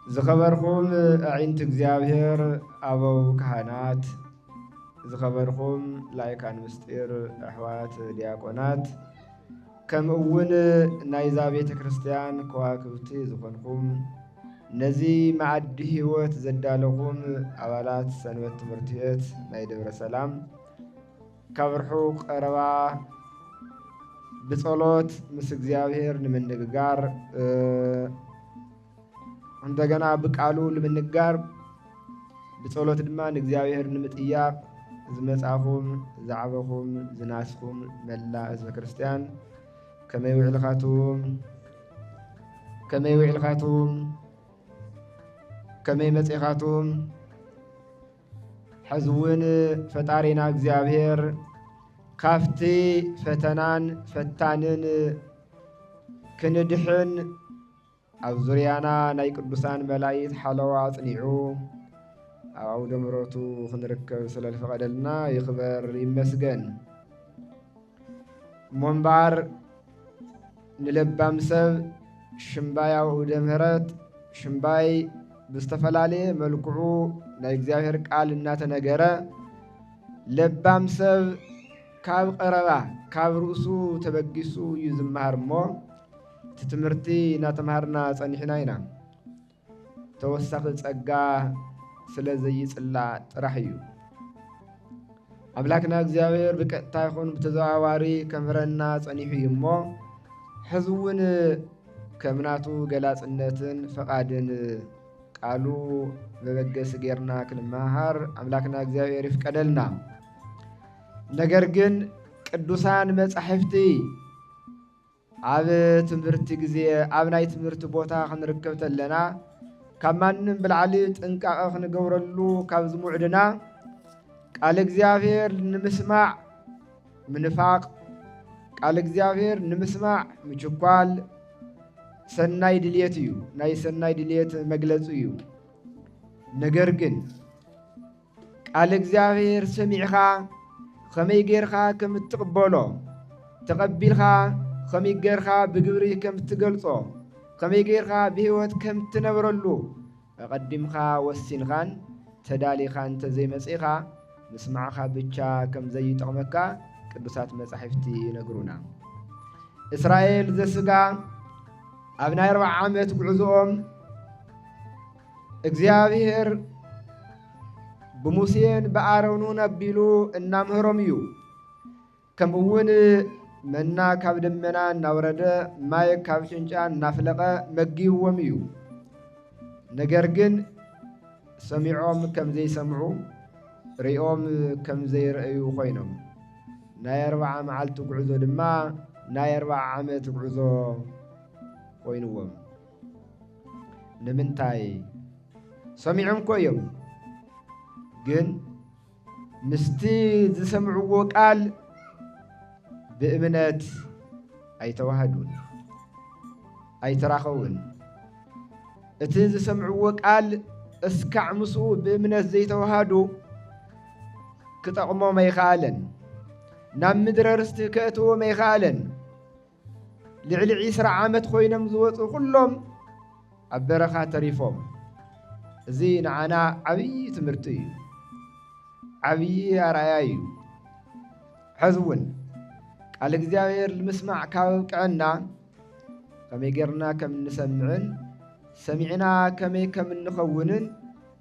ዝኸበርኩም ኣዒንቲ እግዚአብሔር ኣበው ካህናት ዝኸበርኩም ላይካን ምስጢር ኣሕዋት ዲያቆናት ከምኡውን ናይዛ ቤተ ክርስቲያን ከዋክብቲ ዝኾንኩም ነዚ ማዕዲ ህይወት ዘዳለኹም ኣባላት ሰንበት ትምህርቲ ቤት ናይ ደብረ ሰላም ካብ ርሑቕ ቀረባ ብጸሎት ምስ እግዚአብሔር ንምንግጋር እንደገና በቃሉ ለምንጋር በጸሎት ድማ እግዚአብሔር ንምጥያቅ ዝመጻኹም ዝዓበኹም ዝናስኹም መላ ህዝበ ክርስቲያን ከመይ ውዕልኻቱም ከመይ መጽኻቱም ሕዝውን ፈጣሪና እግዚአብሔር ካፍቲ ፈተናን ፈታንን ክንድሕን ኣብ ዙርያና ናይ ቅዱሳን መላእክት ሓለዋ ጽኒዑ ኣብ ደምሮቱ ክንርከብ ስለልፈቀደልና ይኽበር ይመስገን። ሞንባር ንለባም ሰብ ሽምባያው ደምህረት ሽምባይ ብዝተፈላለየ መልክዑ ናይ እግዚአብሔር ቃል እናተነገረ ለባም ሰብ ካብ ቀረባ ካብ ርእሱ ተበጊሱ እዩ ዝመሃር እሞ ትምህርቲ እናተምሃርና ጸኒሕና ኢና። ተወሳኺ ጸጋ ስለዘይጽላእ ጥራሕ እዩ። አምላክና እግዚአብሔር ብቀጥታ ይኹን ብተዘዋዋሪ ከምህረና ጸኒሑ እዩ እሞ ሕዝውን ከምናቱ ገላጽነትን ፈቃድን ቃሉ በበገስ ጌርና ክንመሃር አምላክና እግዚአብሔር ይፍቀደልና። ነገር ግን ቅዱሳን መጻሕፍቲ ኣብ ትምህርቲ ጊዜ ኣብ ናይ ትምህርቲ ቦታ ክንርከብ ተለና ካብ ማንም ብላዕሊ ጥንቃቐ ክንገብረሉ ካብ ዝሙዕድና ቃል እግዚአብሔር ንምስማዕ ምንፋቅ ቃል እግዚአብሔር ንምስማዕ ምችኳል ሰናይ ድልየት እዩ። ናይ ሰናይ ድልየት መግለጹ እዩ። ነገር ግን ቃል እግዚአብሔር ሰሚዕኻ ከመይ ጌርኻ ከም እትቕበሎ ተቐቢልኻ ከመይ ጌርኻ ብግብሪ ከም እትገልጾ ከመይ ጌርኻ ብህይወት ከም እትነብረሉ ኣቐዲምኻ ወሲንኻን ተዳሊኻን ተዘይመጺኻ ምስማዕኻ ብቻ ከም ዘይጠቕመካ ቅዱሳት መጻሕፍቲ ይነግሩና። እስራኤል ዘስጋ ኣብ ናይ 40 ዓመት ጉዕዞኦም እግዚአብሔር ብሙሴን በአሮንን አቢሉ እናምህሮም እዩ። ከምኡውን መና ካብ ደመና እናወረደ ማይ ካብ ጭንጫ እናፍለቀ መጊብዎም እዩ። ነገር ግን ሰሚዖም ከም ዘይሰምዑ ሪኦም ከም ዘይረአዩ ኮይኖም ናይ 40 መዓልቲ ጉዕዞ ድማ ናይ 40 ዓመት ጉዕዞ ኮይኑዎም ንምንታይ ሰሚዖም ኮይም ግን ምስቲ ዝሰምዕዎ ቃል ብእምነት ኣይተዋህዱን ኣይተራኸቡን። እቲ ዝሰምዕዎ ቃል እስካዕ ምስኡ ብእምነት ዘይተዋሃዱ ክጠቕሞም ኣይከኣለን። ናብ ምድረ ርስቲ ከእትዎም ኣይከኣለን። ልዕሊ 20 ዓመት ኮይኖም ዝወፁ ኩሎም ኣብ በረኻ ተሪፎም። እዚ ንዓና ዓብዪ ትምህርቲ እዩ፣ ዓብዪ ኣርኣያ እዩ። ሕዝውን ቃል እግዚአብሔር ንምስማዕ ካብ ቀና ከመይ ጌርና ከም እንሰምዕን ሰሚዕና ከመይ ከም እንኸውንን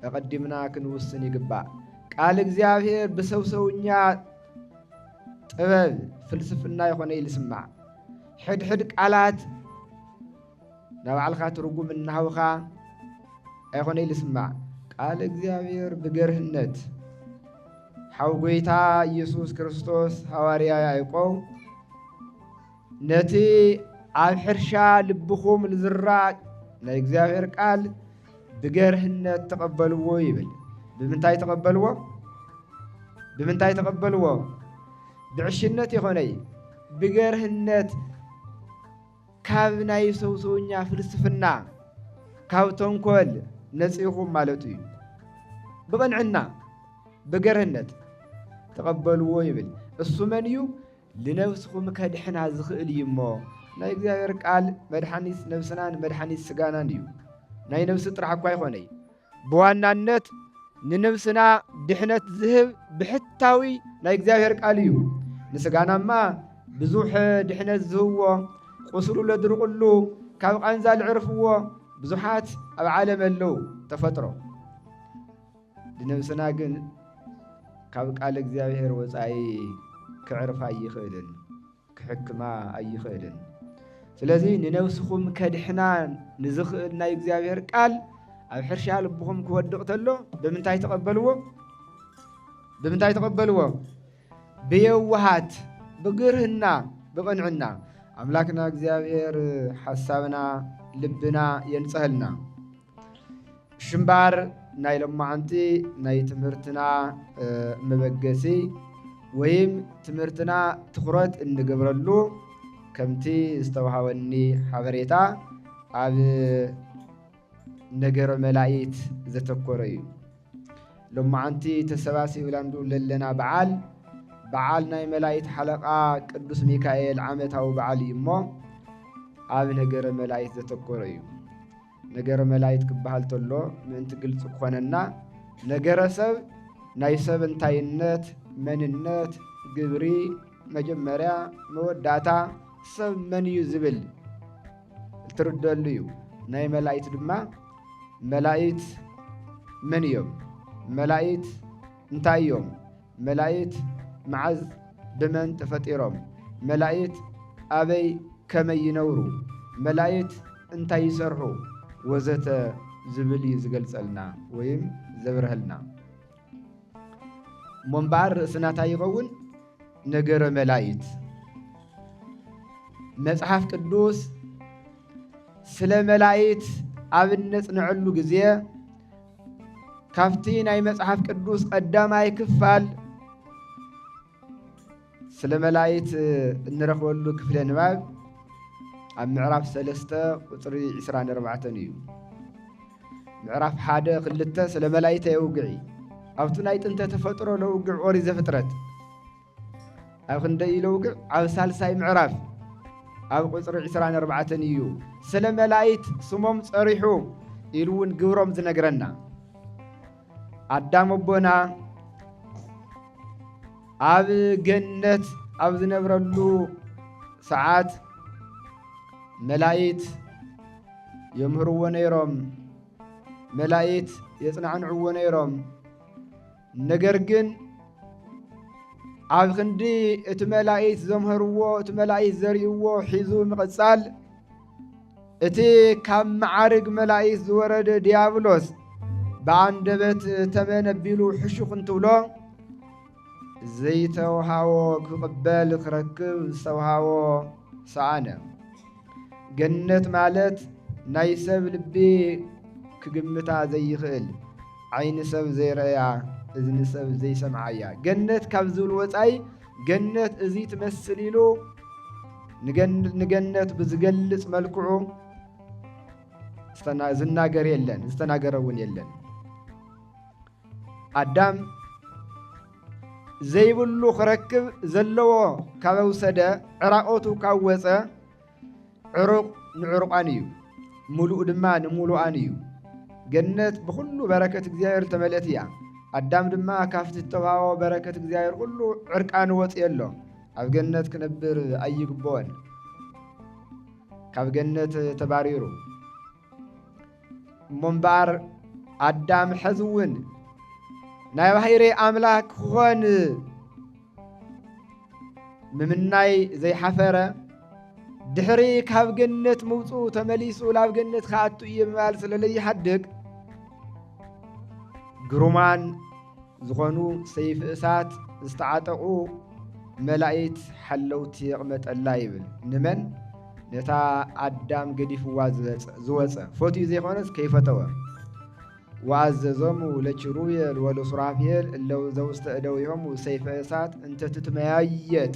ኣቐዲምና ክንውስን ይግባእ። ቃል እግዚአብሔር ብሰውሰውኛ ጥበብ ፍልስፍና ይኾነ ይልስማዕ። ሕድሕድ ቃላት ናባዕልኻ ትርጉም እናሃውኻ ኣይኾነ ይልስማዕ። ቃል እግዚአብሔር ብገርህነት ሓው ጎይታ ኢየሱስ ክርስቶስ ሐዋርያ ያዕቆብ ነቲ ኣብ ሕርሻ ልብኹም ልዝራእ ናይ እግዚአብሔር ቃል ብገርህነት ተቐበልዎ ይብል። ብምንታይ ተቐበልዎ? ብምንታይ ተቐበልዎ? ብዕሽነት ይኾነይ ብገርህነት ካብ ናይ ሰውሰውኛ ፍልስፍና ካብ ተንኮል ነፂኹም ማለት እዩ። ብቕንዕና ብገርህነት ተቐበልዎ ይብል። እሱ መን እዩ? ልነፍስኹም ከድሕና ዝኽእል እዩ እሞ ናይ እግዚአብሔር ቃል መድኃኒት ነፍስናን መድኃኒት ስጋናን እዩ። ናይ ነፍሲ ጥራሕ እኳ ይኾነይ ብዋናነት ንነፍስና ድሕነት ዝህብ ብሕታዊ ናይ እግዚአብሔር ቃል እዩ። ንስጋናማ ብዙሕ ድሕነት ዝህብዎ ቁስሉ ለድርቁሉ ካብ ቃንዛ ልዕርፍዎ ብዙሓት ኣብ ዓለም ኣለው ተፈጥሮ። ንነፍስና ግን ካብ ቃል እግዚአብሔር ወፃኢ ክዕርፋ ኣይኽእልን ክሕክማ ኣይኽእልን። ስለዚ ንነፍስኹም ከድሕና ንዝኽእል ናይ እግዚአብሔር ቃል ኣብ ሕርሻ ልብኹም ክወድቕ ተሎ ብምንታይ ተቐበልዎ? ብየዋሃት ብግርህና ብቕንዕና። ኣምላክና እግዚአብሔር ሓሳብና ልብና የንጽህልና። ሽምባር ናይ ሎማዓንቲ ናይ ትምህርትና መበገሲ ወይም ትምህርትና ትኩረት እንገብረሉ ከምቲ ዝተዋሃበኒ ሓበሬታ ኣብ ነገረ መላእክት ዘተኮረ እዩ። ሎማዓንቲ ተሰባሲብላንዱ ለለና በዓል ናይ መላእክት ሓለቃ ቅዱስ ሚካኤል ዓመታዊ በዓል እዩ እሞ ኣብ ነገረ መላእክት ዘተኮረ እዩ። ነገረ መላእክት ክበሃል ተሎ ምእንቲ ግልጽ ክኾነና ነገረ ሰብ ናይ ሰብ እንታይነት መንነት ግብሪ መጀመርያ መወዳእታ ሰብ መን እዩ ዝብል እትርደሉ እዩ። ናይ መላእክት ድማ መላእክት መን እዮም? መላእክት እንታይ እዮም? መላእክት መዓዝ ብመን ተፈጢሮም? መላእክት ኣበይ ከመይ ይነብሩ? መላእክት እንታይ ይሰርሑ? ወዘተ ዝብል እዩ ዝገልጸልና ወይም ዘብርህልና። እምበኣር ርእስናታ ይኸውን ነገረ መላእክት። መጽሐፍ ቅዱስ ስለ መላእክት ኣብ ነጽንዐሉ ጊዜ ካብቲ ናይ መጽሐፍ ቅዱስ ቀዳማይ ክፋል ስለ መላእክት እንረኽበሉ ክፍለ ንባብ ኣብ ምዕራፍ 3 ቁጽሪ 24 እዩ። ምዕራፍ 1-2 ስለ መላእክት የውግዒ ኣብቱ ናይ ጥንተ ተፈጥሮ ለውግዕ ኦሪት ዘፍጥረት ኣብ ክንደይ ለውግዕ? ኣብ ሳልሳይ ምዕራፍ ኣብ ቁጽሪ 24 እዩ ስለ መላእክት ስሞም ጸሪሑ ኢሉ እውን ግብሮም ዝነግረና። ኣዳም ኣቦና ኣብ ገነት ኣብ ዝነብረሉ ሰዓት መላእክት የምህርዎ ነይሮም፣ መላእክት የጽናዕንዕዎ ነይሮም። ነገር ግን ኣብ ክንዲ እቲ መላእክት ዘምህርዎ እቲ መላእክት ዘርእይዎ ሒዙ ምቕጻል እቲ ካብ መዓርግ መላእክት ዝወረደ ዲያብሎስ ብኣንደበት ተመነቢሉ ሕሹኽ እንትብሎ ዘይተውሃቦ ክቕበል ክረክብ ዝተውሃቦ ሰኣነ። ገነት ማለት ናይ ሰብ ልቢ ክግምታ ዘይኽእል ዓይኒ ሰብ ዘይረአያ እዝኒ ሰብ ዘይሰምዓ እያ። ገነት ካብ ዝብል ወፃይ ገነት እዚ ትመስል ኢሉ ንገነት ብዝገልጽ መልክዑ ዝናገር የለን፣ ዝተናገረ እውን የለን። ኣዳም ዘይብሉ ክረክብ ዘለዎ ካብ ውሰደ ዕራቆቱ ካብ ወፀ ዕሩቕ ንዕሩቃን እዩ፣ ሙሉእ ድማ ንሙሉኣን እዩ። ገነት ብኩሉ በረከት እግዚአብሔር ተመልአት እያ። ኣዳም ድማ ካብቲ ዝተውሃቦ በረከት እግዚአብሔር ኩሉ ዕርቃኑ ወፅእ ኣሎ። ኣብ ገነት ክነብር ኣይግብኦን። ካብ ገነት ተባሪሩ እምበኣር ኣዳም ሕዚ እውን ናይ ባሕሪ ኣምላክ ክኾን ምምናይ ዘይሓፈረ ድሕሪ ካብ ገነት ምውፁ ተመሊሱ ናብ ገነት ከኣቱ እየ ምባል ስለለይሓድግ ግሩማን ዝኾኑ ሰይፍ እሳት ዝተዓጠቑ መላእክት ሓለውቲ የቕመጠላ ይብል። ንመን? ነታ ኣዳም ገዲፍዋ ዝወፀ ፈትዩ ዘይኾነስ ከይፈተወ ወአዘዞሙ ለኪሩቤል ወለሱራፌል እለው ዘውስተ እደዊሆሙ ሰይፈ እሳት እንተ ትትመያየጥ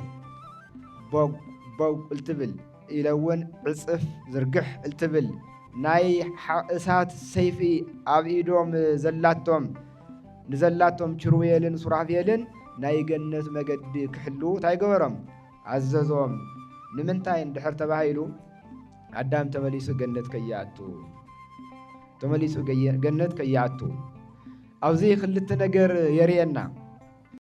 ቦግ እልትብል ኢለውን ዕፅፍ ዝርግሕ እልትብል ናይ እሳት ሰይፊ ኣብ ኢዶም ዘላቶም ንዘላቶም ኪሩቤልን ሱራፌልን ናይ ገነት መገዲ ክሕልው እንታይ ገበሮም? ኣዘዞም። ንምንታይ እንድሕር ተባሂሉ ኣዳም ተመሊሱ ገነት ከይኣቱ ተመሊጹ ገነት ከያቱ ኣብዚ ክልተ ነገር የርየና